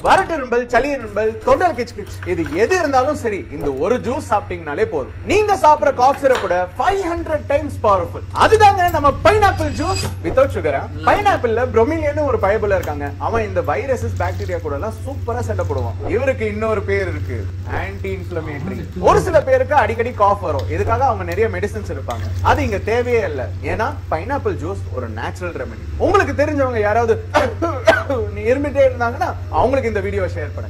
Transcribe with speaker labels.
Speaker 1: வரட்டிரும்பல், சளி இரும்பல், தொண்டல் கிச் கிச் இது எது இருந்தாலும் சரி இந்த ஒரு ஜூஸ் சாப்பிட்டீங்கனாலே போதும். நீங்க சாப்பிடுற காஃப் சிரப்போட 500 டைம்ஸ் பவர்ஃபுல். அதுதாங்க நம்ம பைனாப்பிள் ஜூஸ் வித்அவுட் சுகரா. பைனாப்பிள்ல bromelian ஒரு பயபுல இருக்காங்க. அவன் இந்த வைரஸஸ் பாக்டீரியா கூட எல்லாம் சூப்பரா சண்டை போடுவான். இவருக்கு இன்னொரு பேர் இருக்கு, ஆன்டி இன்ஃப்ளமேட்டரி. ஒரு சில பேருக்கு அடிக்கடி காஃப் வரும், இதுக்காக அவங்க நிறைய மெடிசன்ஸ் எடுப்பாங்க. அது இங்க தேவையே இல்ல, ஏன்னா பைனாப்பிள் ஜூஸ் ஒரு நேச்சுரல் ரெமெடி. உங்களுக்கு தெரிஞ்சவங்க யாராவது இருமிட்டே இருந்தாங்கன்னா அவங்களுக்கு இந்த வீடியோ ஷேர் பண்ணுங்க.